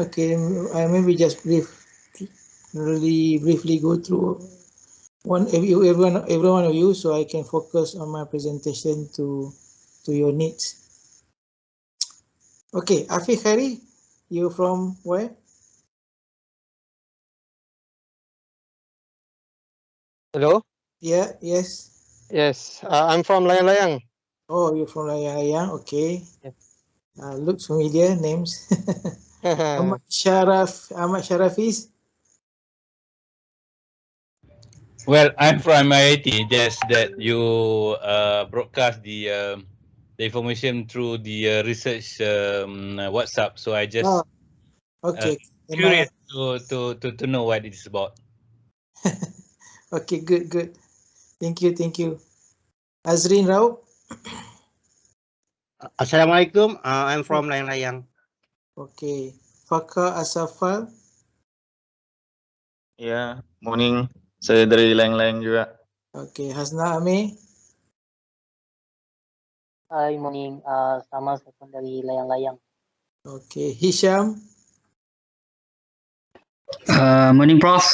Okay, I maybe just really briefly go through every one of you, so I can focus on my presentation to your needs. Okay, Afiq Khairi, you from where? Hello? Yeah, yes. Yes, I'm from Layang-Layang. Oh, you're from Layang, okay. Yes. Looks familiar, names. Ahmad Sharafiz. Well, I'm from IIT. Just that you broadcast the information through the research WhatsApp. So I just Okay. curious to know what it is about. Okay, good. Thank you. Azrin Rao. Assalamualaikum, I'm from Layang-Layang. Okay. Fakar Asafal. Ya, morning. Saya dari Layang-Layang juga. Okay. Hasna Ame. Hi, morning. Sama saya pun dari Layang-Layang. Okay. Hisham. Morning, Prof.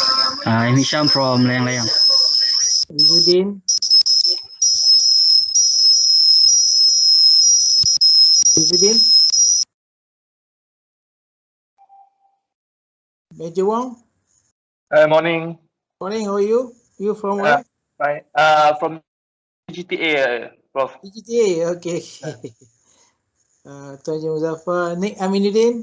I'm Hisham from Layang-Layang. Izzuddin. Izzuddin. Major Wong. Morning. Morning. How are you? You from where? Fine. From GTA, Prof. GTA. Okay. Tuan Haji Muzaffar. Nick Aminuddin.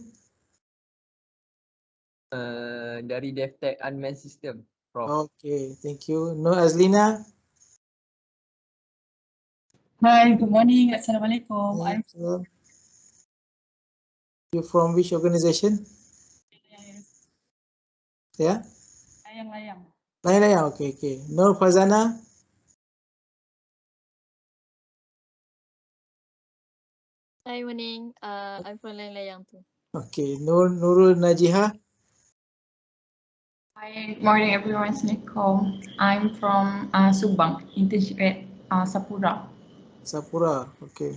Dari DevTech Unmanned System, Prof. Okay. Thank you. Nur Azlina. Hi, good morning. Assalamualaikum. You from which organization? Yeah? Layang-Layang. Layang-Layang. Okay. Nur Fazana. Hi, morning. I'm from Layang-Layang too. Okay. Nurul Najiha. Hi, morning everyone. Assalamualaikum. I'm from Subang, internship at Sapura. Sapura. Okay.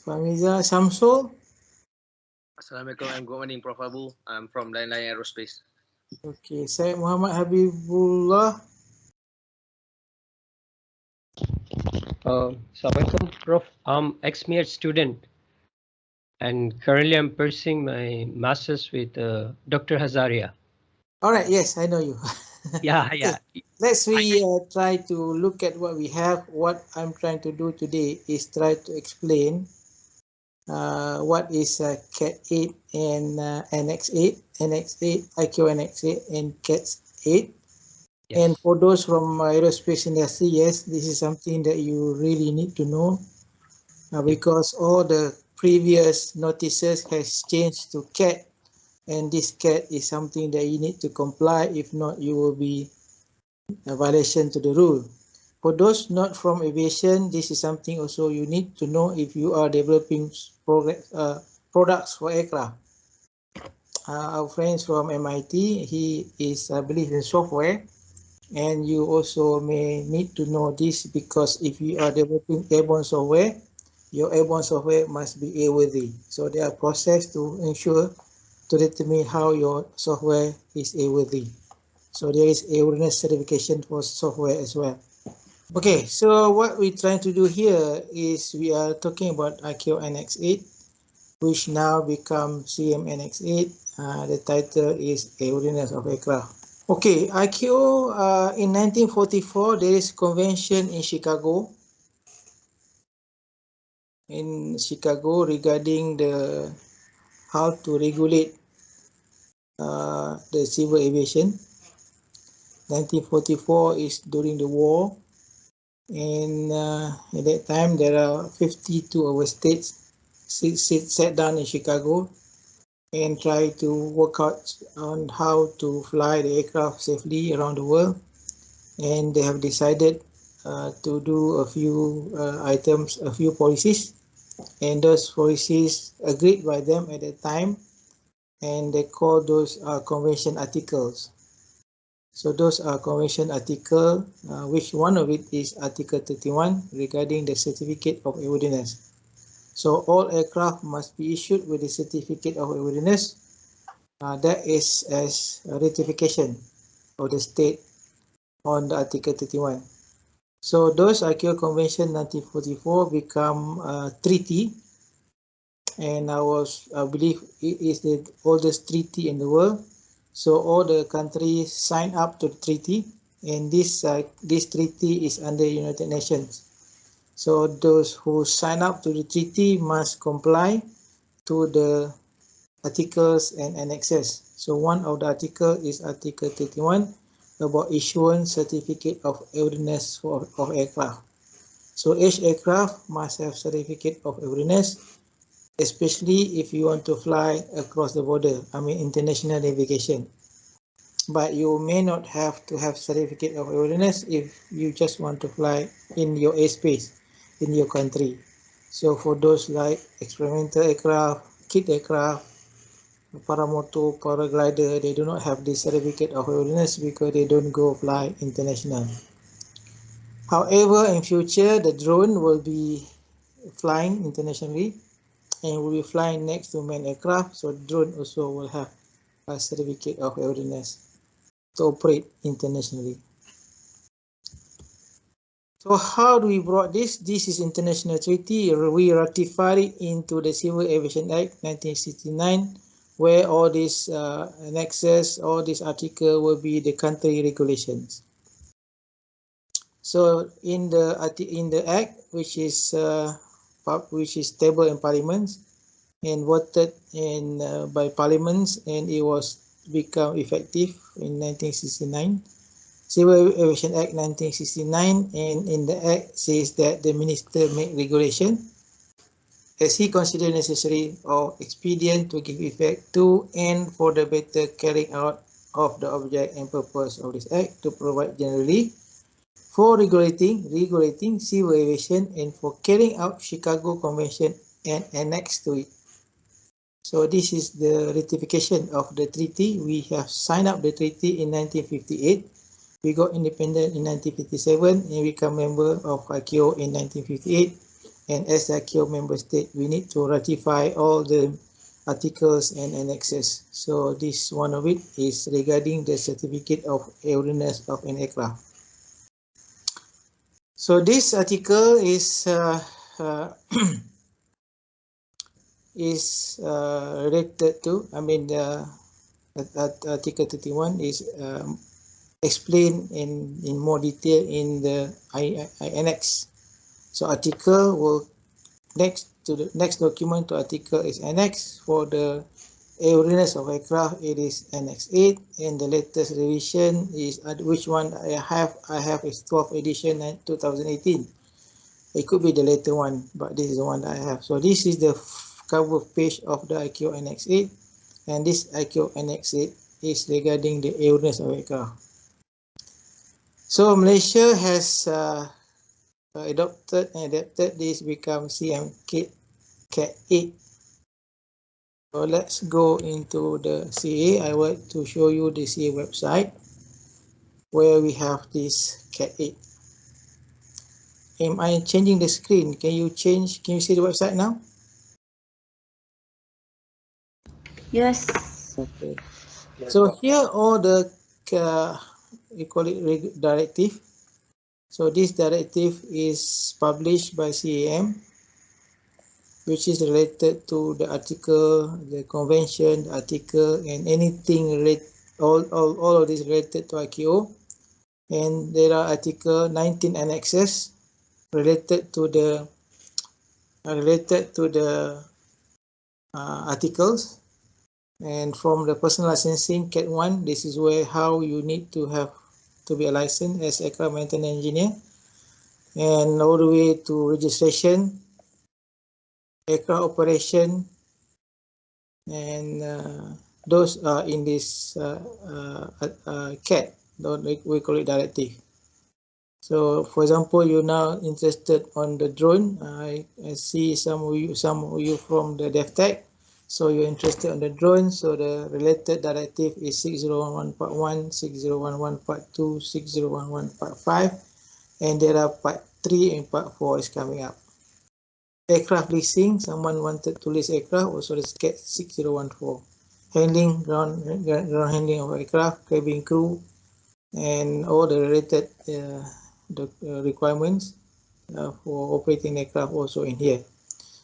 Famiza Samsul. Assalamualaikum and good morning, Prof. Abu. I'm from Layang-Layang Aerospace. Okay. Syed Muhammad Habibullah. Assalamualaikum, Prof. I'm ex-MER student and currently I'm pursuing my master's with Dr. Hazaria. All right. Yes, I know you. Yeah. Let's try to look at what we have. What I'm trying to do today is try to explain what is CAD 8 and Annex 8, ICAO Annex 8 and CAD 8. Yes. And for those from aerospace industry, yes, this is something that you really need to know because all the previous notices has changed to CAD, and this CAD is something that you need to comply. If not, you will be a violation to the rule. For those not from aviation, this is something also you need to know if you are developing products for aircraft. Our friends from MIT, he is, I believe, in software, and you also may need to know this because if you are developing airborne software, your airborne software must be airworthy. So there are processes to ensure to determine how your software is airworthy. So there is airworthiness certification for software as well. Okay, so what we're trying to do here is we are talking about ICAO Annex 8, which now become CAAM Annex 8. The title is Airworthiness of Aircraft. Okay, ICAO in 1944, there is a convention in Chicago regarding how to regulate the civil aviation. 1944 is during the war, and at that time there are 52 of our states sat down in Chicago and try to work out on how to fly the aircraft safely around the world, and they have decided to do a few a few policies, and those policies agreed by them at that time, and they call those convention articles. So those are convention article, which one of it is Article 31 regarding the certificate of airworthiness. So all aircraft must be issued with a certificate of airworthiness. That is as a ratification of the state on the Article 31. So those ICAO Convention 1944 become a treaty, and I believe it is the oldest treaty in the world. So all the countries sign up to the treaty, and this treaty is under United Nations. So those who sign up to the treaty must comply to the articles and annexes. So one of the article is Article 31 about issuance certificate of airworthiness of aircraft. So each aircraft must have certificate of airworthiness, especially if you want to fly across the border, international navigation. But you may not have to have certificate of airworthiness if you just want to fly in your airspace in your country. So for those like experimental aircraft, kit aircraft, paramotor, paraglider, they do not have this certificate of airworthiness because they don't go fly international. However, in future, the drone will be flying internationally and will be flying next to manned aircraft, so drone also will have a certificate of airworthiness to operate internationally. So how do we brought this? This is international treaty. We ratified it into the Civil Aviation Act 1969, where all these annexes, all these articles will be the country regulations. So in the act, which is tabled in parliaments and voted by parliaments, and it was become effective in 1969. Civil Aviation Act 1969, and in the act says that the minister make regulation as he consider necessary or expedient to give effect to and for the better carrying out of the object and purpose of this act, to provide generally for regulating civil aviation and for carrying out Chicago Convention and Annex to it. So this is the ratification of the treaty. We have signed up the treaty in 1958. We got independent in 1957 and we become member of ICAO in 1958. And as ICAO member state, we need to ratify all the articles and annexes. So this one of it is regarding the certificate of airworthiness of an aircraft. So this article is related to, Article 31 is explained in more detail in the Annex. So article will next document to article is Annex. For the airworthiness of aircraft, it is Annex 8, and the latest revision is which one I have is 12th edition 2018. It could be the later one, but this is the one that I have. So this is the cover page of the ICAO Annex 8, and this ICAO Annex 8 is regarding the airworthiness of aircraft. So Malaysia has adopted this, become CAAM CAD 8. So let's go into the CA. I want to show you the CA website where we have this CAD 8. Am I changing the screen? Can you see the website now? Yes. Okay. So here all the we call it directive. So this directive is published by CAAM, which is related to the article, the convention, the article, and anything related, all of this related to ICAO. And there are article 19 annexes related to the articles. And from the personal licensing CAD 1, this is where how you need to have to be a licensed as aircraft maintenance engineer, and all the way to registration, aircraft operation, and those are in this CAD, we call it directive. So for example, you're now interested on the drone. I see some of you from the DevTech. So you're interested on the drone. So the related directive is 6011 part 1, 6011 part 2, 6011 part 5. And there are part 3 and part 4 is coming up. Aircraft leasing, someone wanted to lease aircraft, also the CAT 6014. Handling, ground handling of aircraft, cabin crew, and all the related requirements for operating aircraft also in here.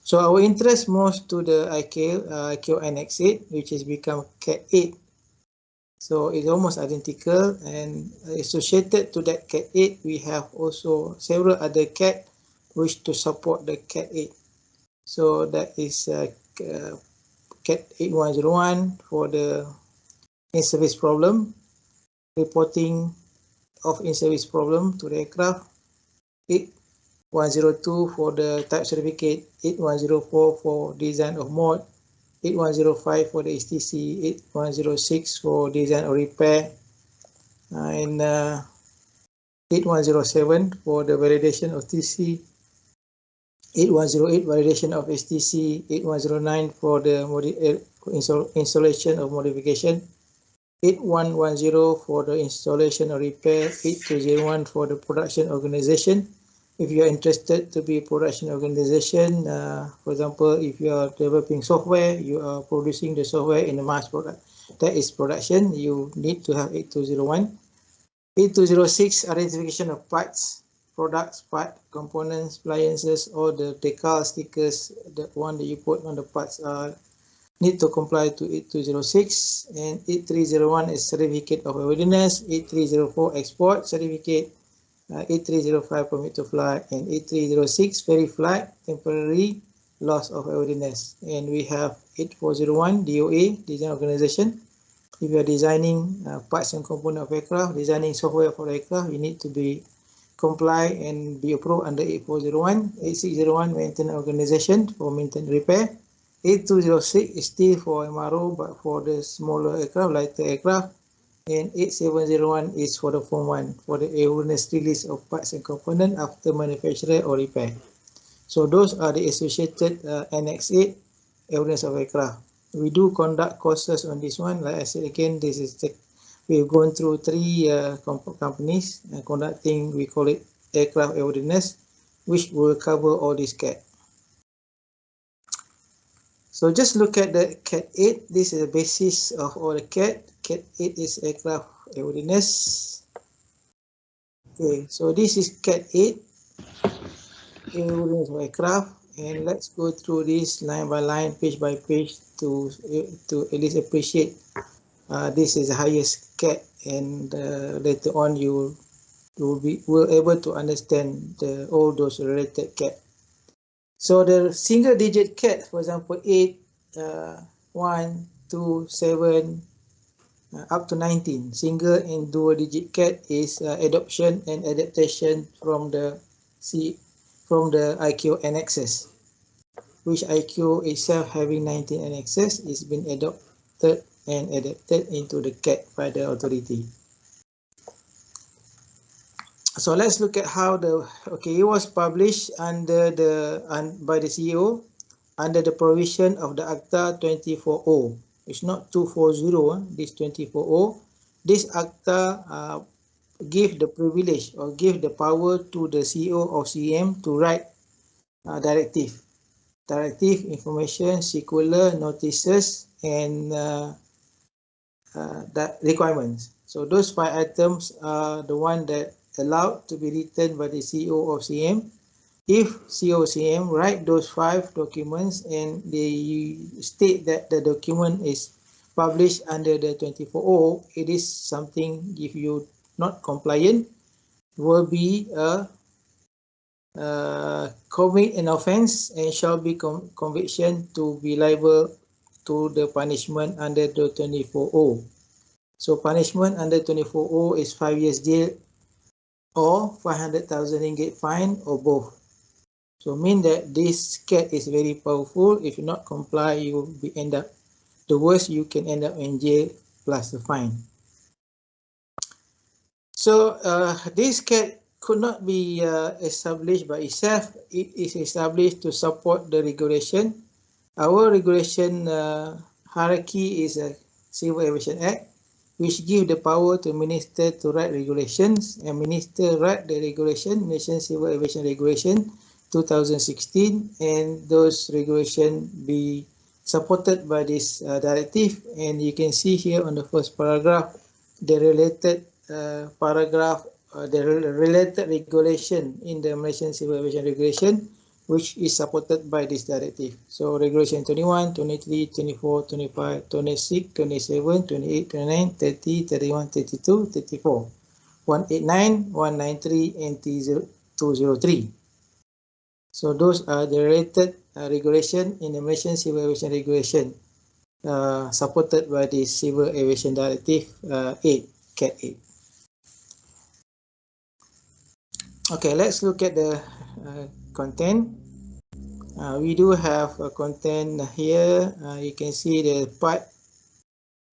So our interest most to the ICAO Annex 8, which has become CAT 8. So it's almost identical, and associated to that CAT 8, we have also several other CAT which to support the CAT 8. So that is CAT 8101 for the in-service problem, reporting of in-service problem to the aircraft, 8102 for the type certificate, 8104 for design of mod, 8105 for the STC, 8106 for design or repair, and 8107 for the validation of TC, 8108 validation of STC, 8109 for the installation of modification, 8110 for the installation or repair, 8201 for the production organization. If you are interested to be a production organization, for example, if you are developing software, you are producing the software in a mass product, that is production, you need to have 8201. 8206, identification of parts, products, part, components, appliances, or the decal stickers, the one that you put on the parts need to comply to 8206. And 8301 is certificate of airworthiness, 8304 export certificate, 8305 permit to fly, and 8306 ferry flight, temporary loss of airworthiness. And we have 8401 DOA, design organization. If you are designing parts and components of aircraft, designing software for aircraft, you need to be comply and be approved under 8401. 8601 maintenance organization for maintenance repair. 8206 is still for MRO, but for the smaller aircraft, lighter aircraft. And 8701 is for the Form 1, for the airworthiness release of parts and components after manufacture or repair. So those are the associated Annex 8 airworthiness of aircraft. We do conduct courses on this one. Like I said again, this is we've gone through 3 companies conducting, we call it aircraft airworthiness, which will cover all this CAT. So just look at the CAT 8. This is the basis of all the CAT. CAT 8 is aircraft airworthiness. Okay, so this is CAT 8, airworthiness of aircraft. And let's go through this line by line, page by page to at least appreciate this is the highest CAT, and later on you will be able to understand all those related CAT. So the single digit CAT, for example, 8, 1, 2, 7, up to 19. Single and dual digit CAT is adoption and adaptation from the ICAO annexes, which ICAO itself having 19 annexes is been adopted and adapted into the CAT by the authority. So let's look at how it was published under by the CEO under the provision of the ACTA 24O. It's not 240, this 24O. This ACTA give the privilege or give the power to the CEO or CM to write directive, information, circular, notices, and that requirements. So those 5 items are the one that allowed to be written by the CEO or CM. If CEO or CM write those 5 documents and they state that the document is published under the 24O, it is something, if you not compliant, will be a commit an offense and shall be conviction to be liable to the punishment under the 24O. So punishment under 24O is 5 years jail or 500,000 ringgit fine or both. So mean that this CAT is very powerful. If you not comply, you will be the worst, you can end up in jail plus the fine. So this CAT could not be established by itself. It is established to support the regulation. Our regulation hierarchy is a Civil Aviation Act, which give the power to minister to write regulations, and minister write the regulation, Nation Civil Aviation Regulation, 2016, and those regulations be supported by this directive. And you can see here on the first paragraph, the related related regulation in the Malaysian Civil Aviation Regulation, which is supported by this directive. So Regulation 21, 23, 24, 25, 26, 27, 28, 29, 30, 31, 32, 34, 189, 193, and T203. So those are the related regulation in the Malaysian Civil Aviation Regulation supported by the Civil Aviation Directive 8, CAD 8. Okay, let's look at the content. We do have a content here. You can see the part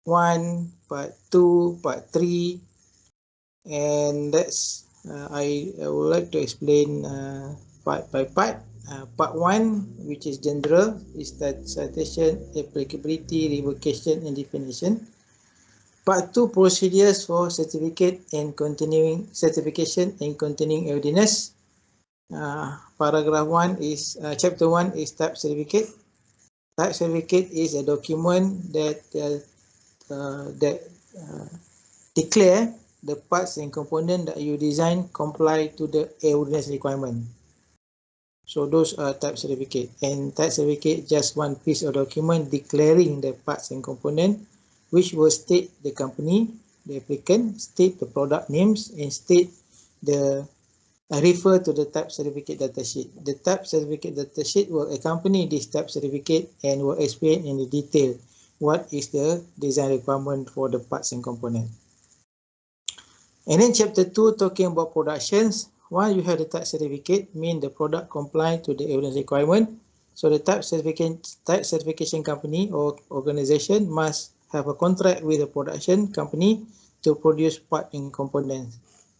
1, part 2, part 3, and that's I would like to explain part by part. Part 1, which is general, is that citation, applicability, revocation, and definition. Part 2, procedures for certificate and continuing certification and continuing airworthiness. Paragraph 1 is chapter 1 is type certificate. Type certificate is a document that declare the parts and components that you design comply to the airworthiness requirement. So those are type certificate, and type certificate just one piece of document declaring the parts and component, which will state the company, the applicant, state the product names, and state the refer to the type certificate datasheet. The type certificate datasheet will accompany this type certificate and will explain in detail what is the design requirement for the parts and component. And then chapter 2 talking about productions. While you have the type certificate, mean the product comply to the airworthiness requirement. So the type certification company or organization must have a contract with the production company to produce part and components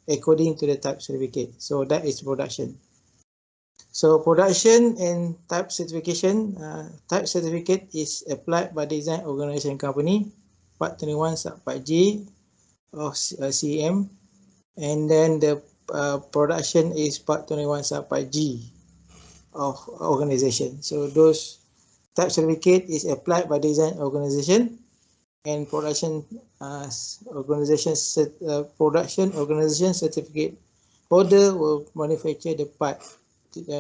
according to the type certificate. So that is production. So production and type certification, type certificate is applied by design organization company, part 21 subpart J of CAAM, and then the production is part 21 subpart G of organization. So those type certificate is applied by design organization, and production organization certificate holder will manufacture the part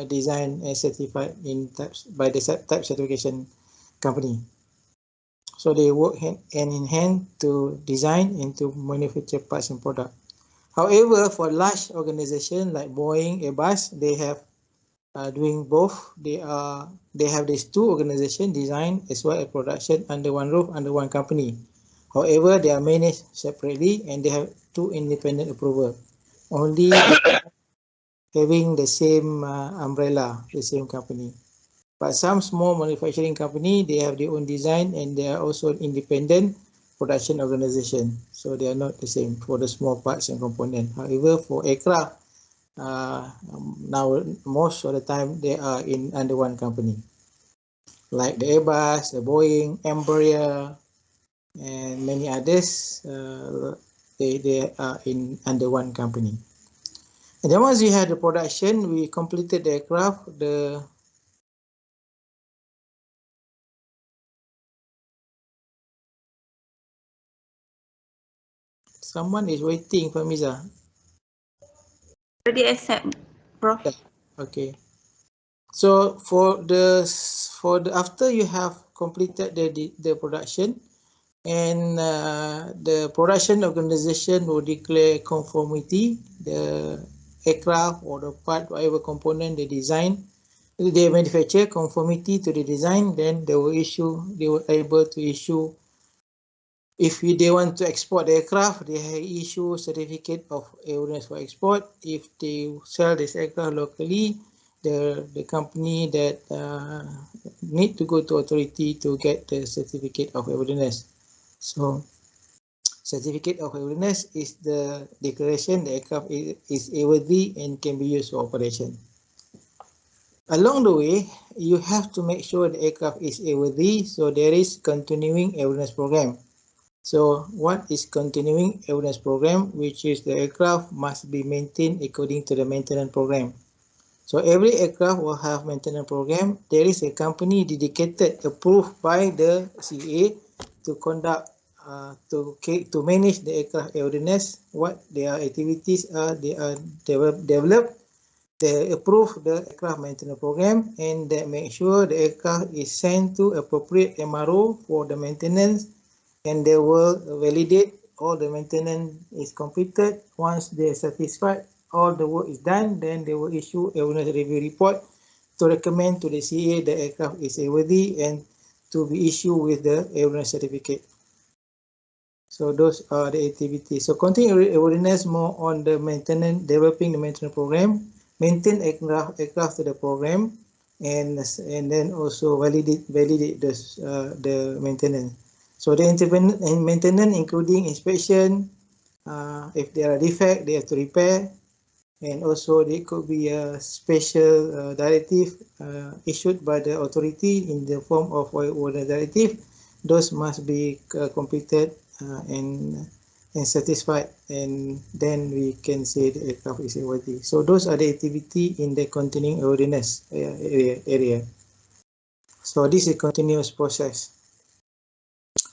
designed and certified in types by the type certification company. So they work hand in hand to design and to manufacture parts and product. However, for large organization like Boeing, Airbus, they have doing both. They have these two organizations, design as well as production, under one roof, under one company. However, they are managed separately and they have two independent approval, only having the same umbrella, the same company. But some small manufacturing company, they have their own design and they are also independent production organization. So they are not the same for the small parts and components. However, for aircraft, now most of the time they are under one company, like the Airbus, the Boeing, Embraer, and many others. They are under one company. And then once we had the production, we completed the aircraft. Someone is waiting for Miza. Already accept, Prof. Okay. So for the after you have completed the production, and the production organization will declare conformity, the aircraft or the part, whatever component they design, they manufacture conformity to the design, then they will able to issue. If they want to export the aircraft, they issue certificate of airworthiness for export. If they sell this aircraft locally, the company that need to go to authority to get the certificate of airworthiness. So certificate of airworthiness is the declaration the aircraft is airworthy and can be used for operation. Along the way, you have to make sure the aircraft is airworthy, so there is continuing airworthiness program. So what is continuing airworthiness program? Which is the aircraft must be maintained according to the maintenance program. So every aircraft will have maintenance program. There is a company dedicated, approved by the CAA to conduct, to manage the aircraft airworthiness. What their activities are, they are developed. They approve the aircraft maintenance program, and they make sure the aircraft is sent to appropriate MRO for the maintenance, and they will validate all the maintenance is completed. Once they are satisfied, all the work is done, then they will issue a airworthiness review report to recommend to the CA the aircraft is airworthy and to be issued with the airworthiness certificate. So those are the activities. So continuing airworthiness more on the maintenance, developing the maintenance program, maintain aircraft to the program, and then also validate the maintenance. So the maintenance including inspection, if there are defects, they have to repair, and also there could be a special directive issued by the authority in the form of airworthiness directive. Those must be completed and satisfied, and then we can say the aircraft is airworthy. So those are the activity in the continuing airworthiness area. So this is a continuous process,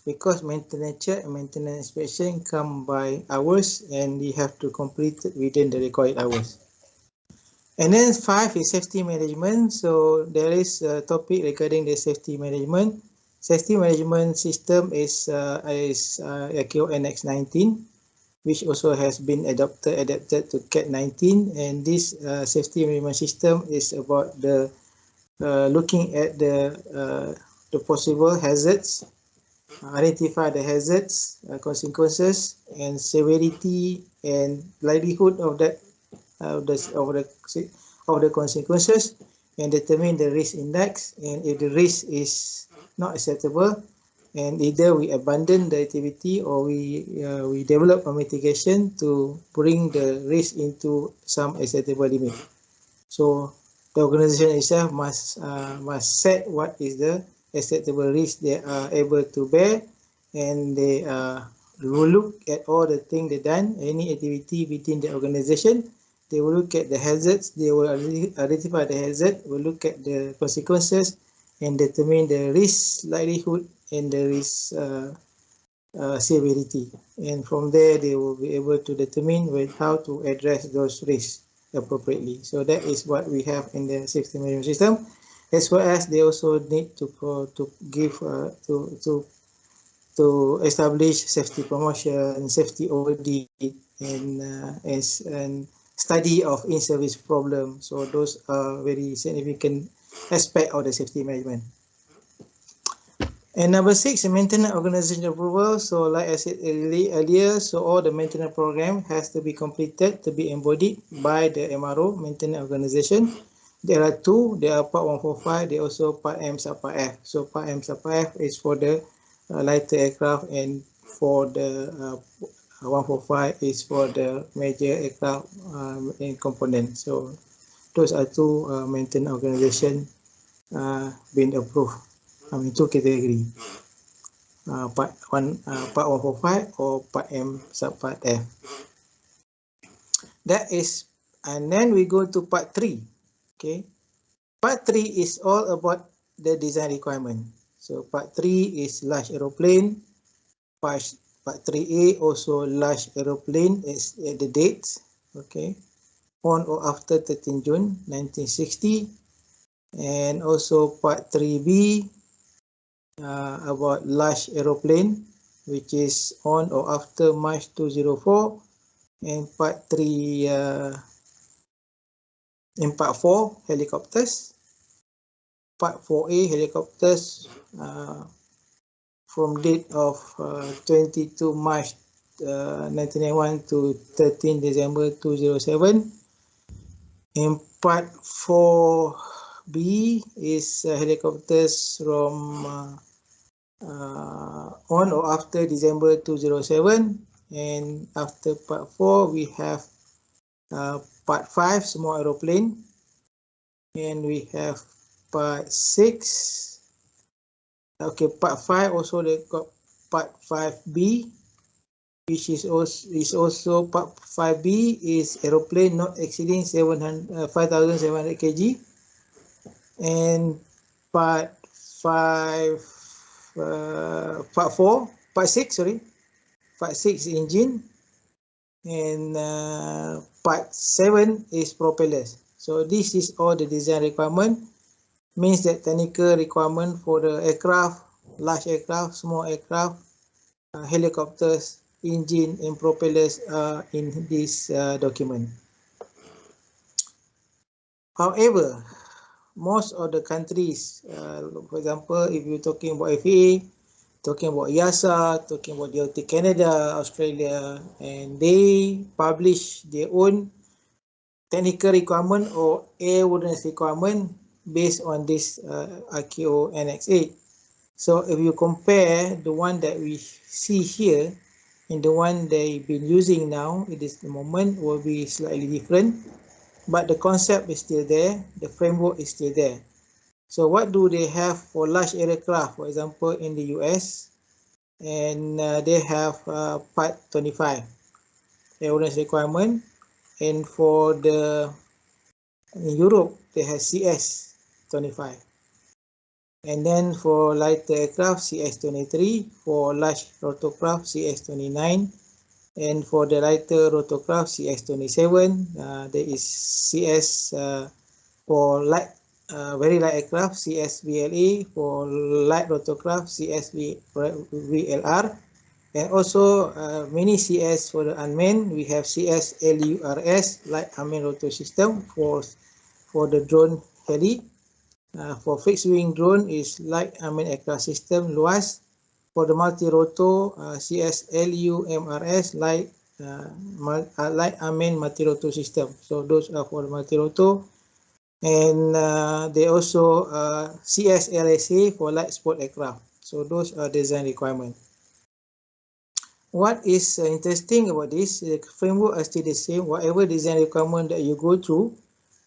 because maintenance check and maintenance inspection come by hours, and we have to complete it within the required hours. And then 5 is safety management. So there is a topic regarding the safety management. Safety management system is ICAO Annex 19, which also has been adapted to CAD 19. And this safety management system is about the looking at the possible hazards, identify the hazards, consequences, and severity and likelihood of that of the consequences, and determine the risk index. And if the risk is not acceptable, and either we abandon the activity or we develop a mitigation to bring the risk into some acceptable limit. So the organization itself must set what is the acceptable risk they are able to bear, and they will look at all the things they done, any activity within the organization. They will look at the hazards, they will identify the hazard, will look at the consequences, and determine the risk likelihood and the risk severity. And from there, they will be able to determine how to address those risks appropriately. So that is what we have in the safety management system. As well as they also need to establish safety promotion, safety audit, and study of in-service problem. So those are very significant aspect of the safety management. And number 6, maintenance organization approval. So like I said earlier, so all the maintenance program has to be completed to be embodied by the MRO, maintenance organization. There are two. There are Part 145. There also Part M Subpart F. So Part M Subpart F is for the lighter aircraft, and for the 145 is for the major aircraft and components. So those are two maintenance organization being approved. I mean, two category. Part 145 or Part M Subpart F. That is, and then we go to Part 3. Okay. Part 3 is all about the design requirement. So Part 3 is large aeroplane. Part 3A also large aeroplane is the dates. Okay. On or after 13 June 1960. And also Part 3B about large aeroplane, which is on or after March 2004. And Part 3 in Part 4 helicopters. Part 4A helicopters from date of 22 March 1991 to 13 December 2007. And Part 4B is helicopters from on or after December 2007. And after Part 4, we have Part 5, small aeroplane. And we have Part 6. Okay, Part 5 also they got Part 5B. which is also part 5B is aeroplane not exceeding 5,700 kg, and part 6 engine, and part 7 is propellers. So this is all the design requirement, means that technical requirement for the aircraft, large aircraft, small aircraft, helicopters, engine and propellers are in this document. However, most of the countries, for example, if you're talking about FAA, talking about EASA, talking about DOT Canada, Australia, and they publish their own technical requirement or airworthiness requirement based on this ICAO Annex 8. So if you compare the one that we see here and the one they've been using now at this moment will be slightly different, but the concept is still there, the framework is still there. So what do they have for large aircraft, for example, in the US? And they have Part 25 airworthiness requirement, and for the in Europe they have CS 25, and then for lighter aircraft CS 23, for large rotorcraft CS 29, and for the lighter rotorcraft CS 27. There is CS for light very light aircraft CSVLA, for light rotorcraft CSVLR, and also many CS for the unmanned. We have CSLURS, light unmanned rotor system for the drone heli. For fixed wing drone is light unmanned aircraft system LUAS. For the multi-rotor CSLUMRS, light unmanned multi-rotor system. So those are for the multi-rotor. And they also CSLSA for light sport aircraft. So those are design requirements. What is interesting about this, the framework are still the same. Whatever design requirement that you go through,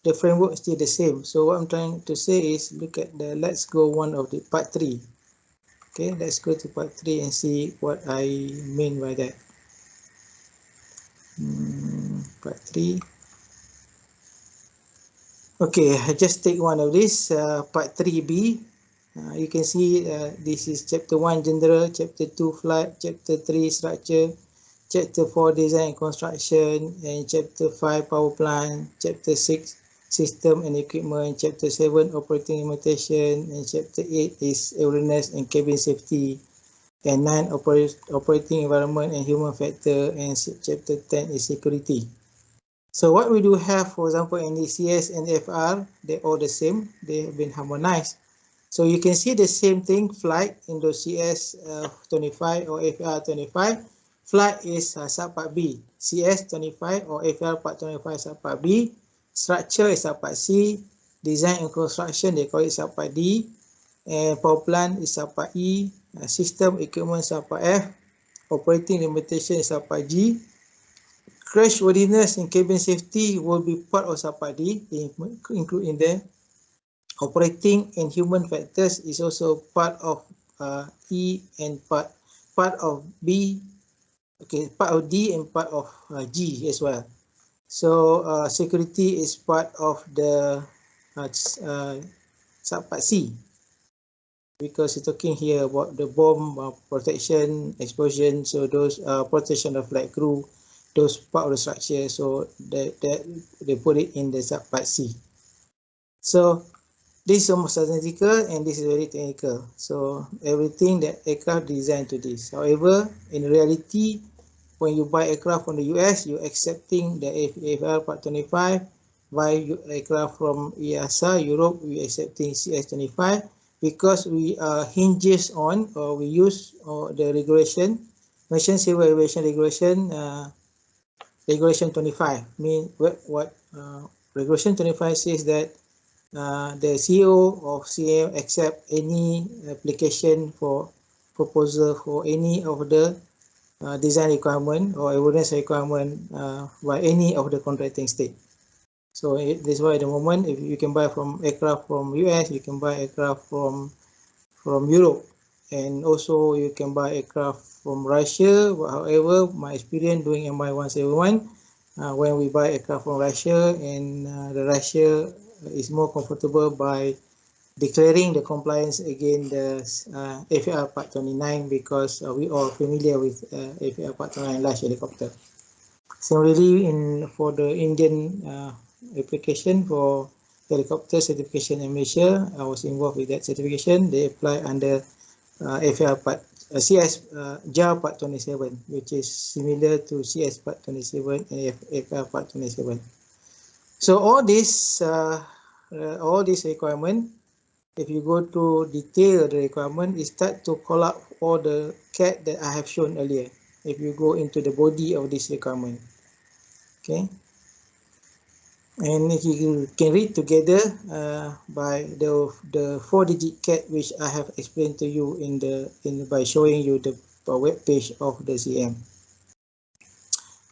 the framework is still the same. So what I'm trying to say is, look at the, let's go one of the part 3. Okay, let's go to part 3 and see what I mean by that. Part 3. Okay, I just take one of this, part 3B. You can see this is chapter 1 general, chapter 2 flight, chapter 3 structure, chapter 4 design and construction, and chapter 5 power plant, chapter 6 system and equipment, chapter 7 operating limitation, and chapter 8 is airworthiness and cabin safety, and 9 operating environment and human factor, and chapter 10 is security. So what we do have, for example, in the CS and FR, they're all the same. They have been harmonized. So you can see the same thing, flight in the CS 25 or FR 25. Flight is subpart B. CS 25 or FR part 25 subpart B. Structure is subpart C. Design and construction, they call it subpart D. And power plant is subpart E. System equipment subpart F. Operating limitation is subpart G. Crashworthiness and cabin safety will be part of subpart D, include in there. Operating and human factors is also part of E and part of B. Okay, part of D and part of G as well. So security is part of the subpart C, because you're talking here about the bomb protection, explosion. So those protection of flight crew, those part of the structure. So that they put it in the subpart C. So this is almost technical and this is very technical. So everything that aircraft designed to this. However, in reality, when you buy aircraft from the US, you're accepting the FR Part 25. Buy aircraft from EASA, Europe, we're accepting CS25, because we hinges on, or we use the regulation, Mission Civil Aviation Regulation, Regulation 25. Mean what Regulation 25 says that the CEO of CAAM accept any application for proposal for any of the design requirement or airworthiness requirement by any of the contracting state. So that's why at the moment, if you can buy from aircraft from US, you can buy aircraft from Europe, and also you can buy aircraft from Russia. However, my experience doing MI171, when we buy aircraft from Russia, and the Russia is more comfortable by declaring the compliance against the FAR Part 29, because we are familiar with FAR Part 29 large helicopter. Similarly, for the Indian application for helicopter certification in Malaysia, I was involved with that certification. They apply under FAR Part JAR Part 27, which is similar to CS Part 27 and FAR Part 27. So all these requirements, if you go to detail the requirement, it start to call out all the CAD that I have shown earlier. If you go into the body of this requirement, okay, and if you can read together by the 4-digit CAD which I have explained to you by showing you the web page of the CAAM.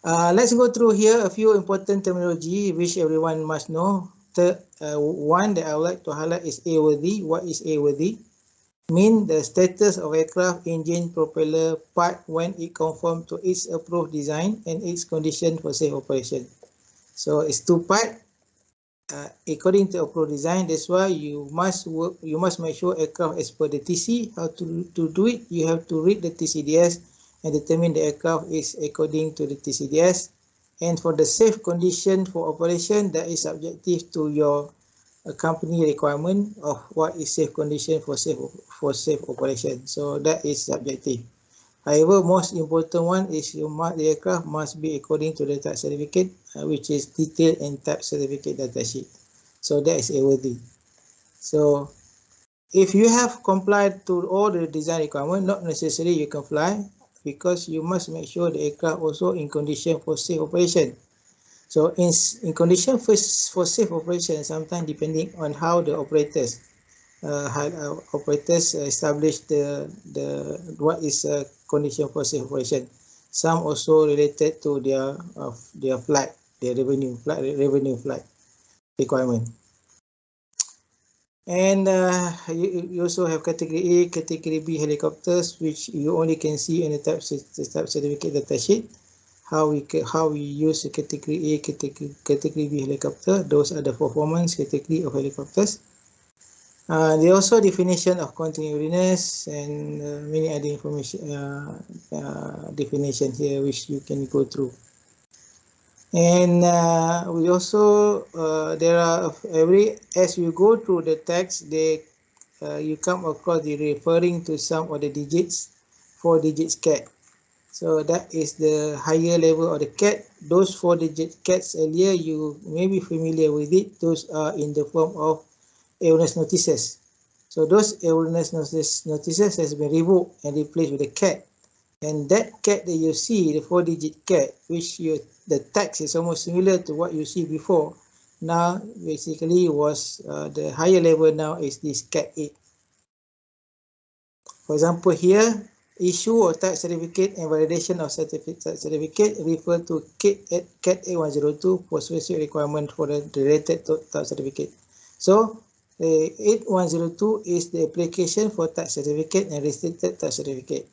Let's go through here a few important terminology which everyone must know. One that I would like to highlight is airworthy. What is airworthy? Mean the status of aircraft engine propeller part when it conforms to its approved design and its condition for safe operation. So it's two part. According to approved design, that's why you must make sure aircraft as per the TC. How to do it? You have to read the TCDS and determine the aircraft is according to the TCDS. And for the safe condition for operation, that is subjective to your company requirement of what is safe condition for safe operation. So that is subjective. However, most important one is the aircraft must be according to the type certificate, which is detailed and type certificate datasheet. So that is airworthy. So if you have complied to all the design requirement, not necessarily you can fly, because you must make sure the aircraft also in condition for safe operation. So in condition for safe operation, sometimes depending on how the operators establish what is condition for safe operation. Some also related to their flight, their revenue flight requirement. And you also have category A, category B helicopters, which you only can see in the type certificate datasheet. How we use the category A, category B helicopter. Those are the performance category of helicopters. There also definition of continuous and many other information definition here which you can go through. And we also there are as you go through the text, you come across the referring to some of the digits, 4 digits CAD. So that is the higher level of the CAD. Those 4-digit CADs earlier, you may be familiar with it. Those are in the form of airworthiness notices. So those airworthiness notices has been revoked and replaced with the CAD. And that CAD that you see, the 4-digit CAD, which the text is almost similar to what you see before. Now, basically, was the higher level now is this CAD 8. For example, here, issue of type certificate and validation of certificate refer to CAD 8102 for specific requirement for the related type certificate. So, 8102 is the application for type certificate and restricted type certificate.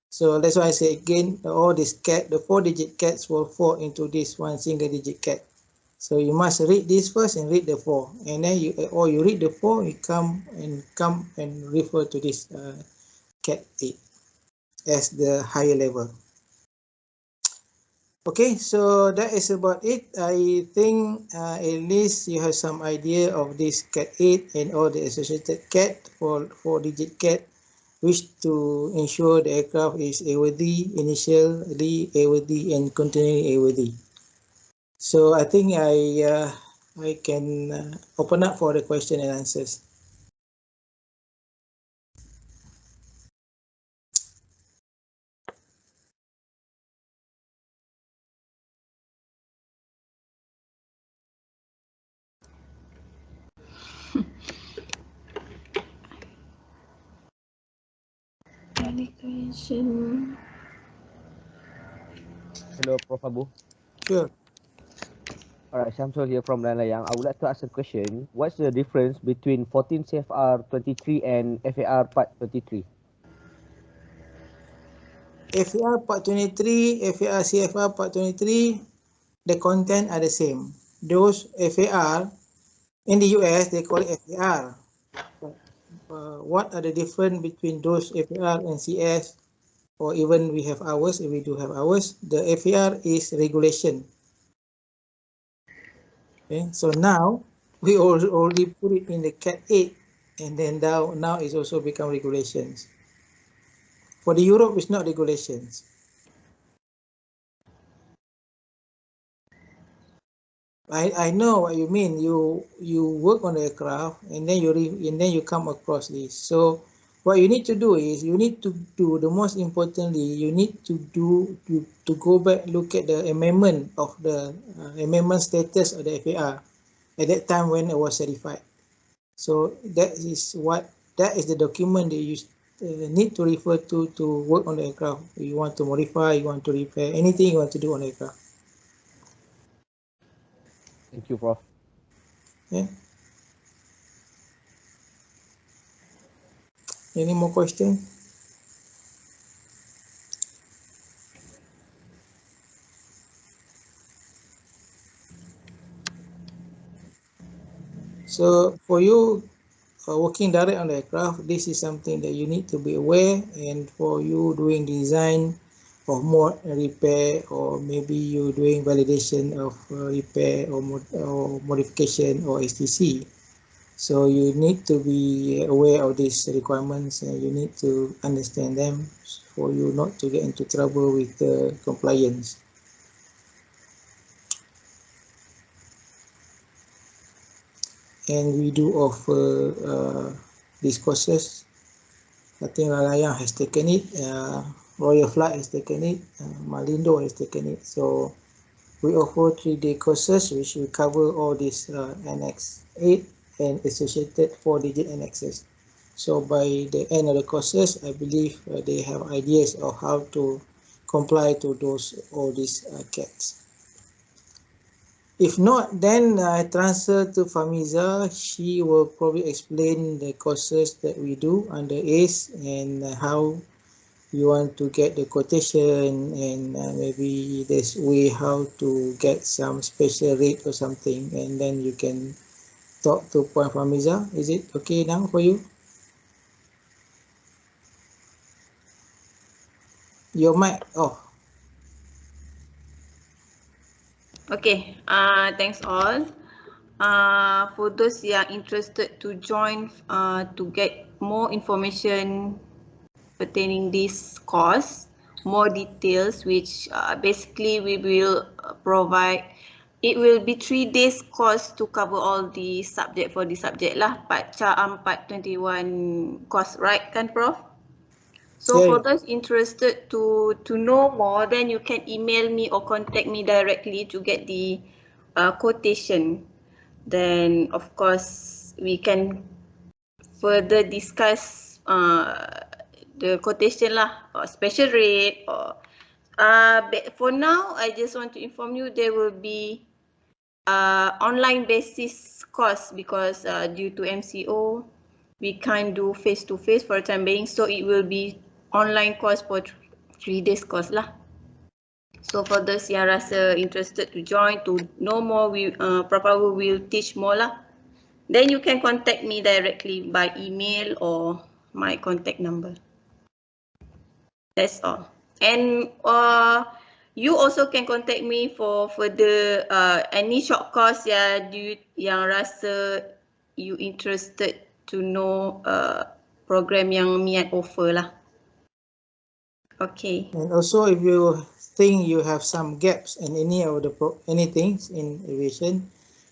So that's why I say again, all this CAD, the 4-digit CADs will fall into this one single digit CAD. So you must read this first and read the 4, and then you read the 4, you come and refer to this CAD 8 as the higher level. Okay, so that is about it. I think at least you have some idea of this CAD 8 and all the associated CAD for 4-digit CAD, which to ensure the aircraft is airworthy, initially airworthy, and continually airworthy. So I think I can open up for the question and answers. Any question? Hello, Prof. Abu. Sure. Alright, Shamsul here from Layang. I would like to ask a question. What's the difference between 14 CFR 23 and FAR Part 23? FAR Part 23, FAR CFR Part 23, the content are the same. Those FAR, in the US, they call it FAR. What are the difference between those FAR and CS, or even we have ours, if we do have ours? The FAR is regulation. Okay, so now we already put it in the CAT 8, and then now it's also become regulations. For the Europe, it's not regulations. I know what you mean. You work on the aircraft, and then you come across this. So what you need to do is you need to do the most importantly. You need to go back, look at the amendment of the amendment status of the FAR at that time when it was certified. So that is the document that you need to refer to work on the aircraft. You want to modify, you want to repair, anything you want to do on the aircraft. Thank you, Prof. Yeah. Any more questions? So for you working direct on the aircraft, this is something that you need to be aware, and for you doing design of mod and repair, or maybe you doing validation of repair or modification or STC. So you need to be aware of these requirements, and you need to understand them for you not to get into trouble with the compliance. And we do offer these courses. I think Lalayang has taken it, Royal Flight has taken it, Malindo has taken it. So we offer 3-day courses which will cover all these Annex 8 and associated 4-digit annexes. So by the end of the courses, I believe they have ideas of how to comply to all these CADs. If not, then I transfer to Famiza. She will probably explain the courses that we do under ACE and how you want to get the quotation, and maybe there's way how to get some special rate or something, and then you can talk to Puan Famiza. Is it okay now for you? Your mic off. Okay, thanks all. For those yang interested to join to get more information pertaining this course, more details, which basically we will provide. It will be 3 days course to cover all the subject for the subject lah. CAAM Part 21 course, right kan Prof? So for those interested to know more, then you can email me or contact me directly to get the quotation. Then of course we can further discuss the quotation lah, or special rate, or for now I just want to inform you there will be online basis course because due to MCO we can't do face-to-face for the time being, so it will be online course for 3 days course lah. So for those yang rasa interested to join to know more, Prof Abu will teach more lah. Then you can contact me directly by email or my contact number. That's all. And you also can contact me for further any short course yang rasa you interested to know program yang MIAT offer lah. Okay. And also, if you think you have some gaps in any of the anything in aviation,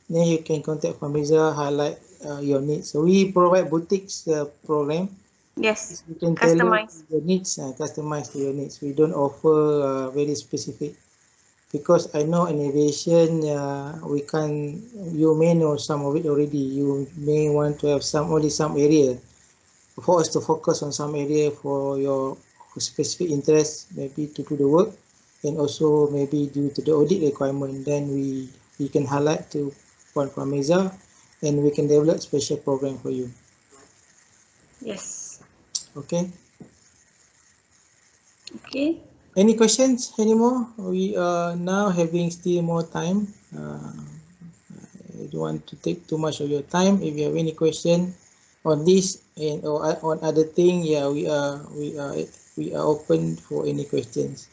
then you can contact Famiza, highlight your needs. So we provide boutiques program. Yes. You can customize your needs, customize to your needs. We don't offer very specific, because I know in aviation we can. You may know some of it already. You may want to have only some area. For us to focus on some area for your specific interest, maybe to do the work, and also maybe due to the audit requirement, then we can highlight to Puan Famiza, and we can develop special program for you. Yes. Okay. Okay. Any questions anymore? We are now having still more time. I don't want to take too much of your time. If you have any question on this and or on other thing, yeah, we are open for any questions.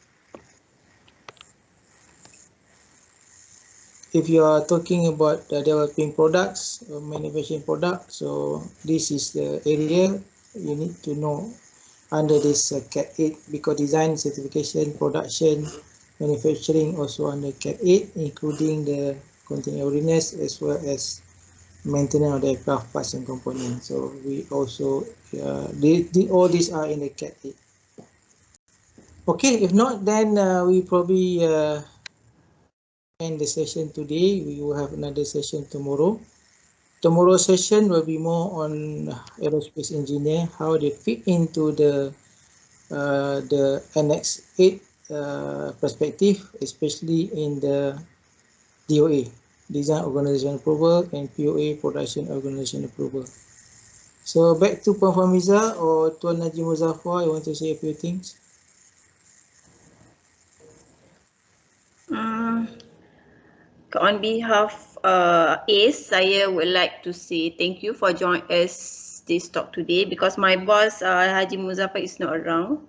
If you are talking about developing products or manufacturing products, so this is the area you need to know under this CAD 8, because design, certification, production, manufacturing also under CAD 8, including the content awareness as well as maintenance of the aircraft parts and components. So we also, all these are in the CAD 8. Okay, if not, then we probably end the session today. We will have another session tomorrow. Tomorrow's session will be more on aerospace engineer, how they fit into the Annex 8 perspective, especially in the DOA, Design Organization Approval, and POA, Production Organization Approval. So back to Puan Fahmiza or Tuan Najib Muzaffar, I want to say a few things. On behalf ACE, saya would like to say thank you for joining us this talk today, because my boss Haji Muzaffar is not around.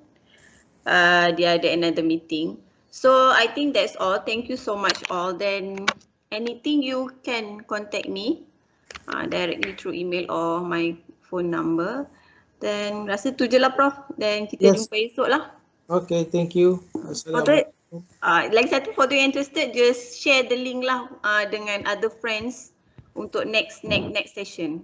Dia ada another meeting. So I think that's all. Thank you so much all. Then anything you can contact me directly through email or my phone number. Then rasa tu je lah Prof. Then kita jumpa esok lah. Okay, thank you. Assalamualaikum. Lagi satu, for those interested, just share the link lah dengan other friends untuk next session.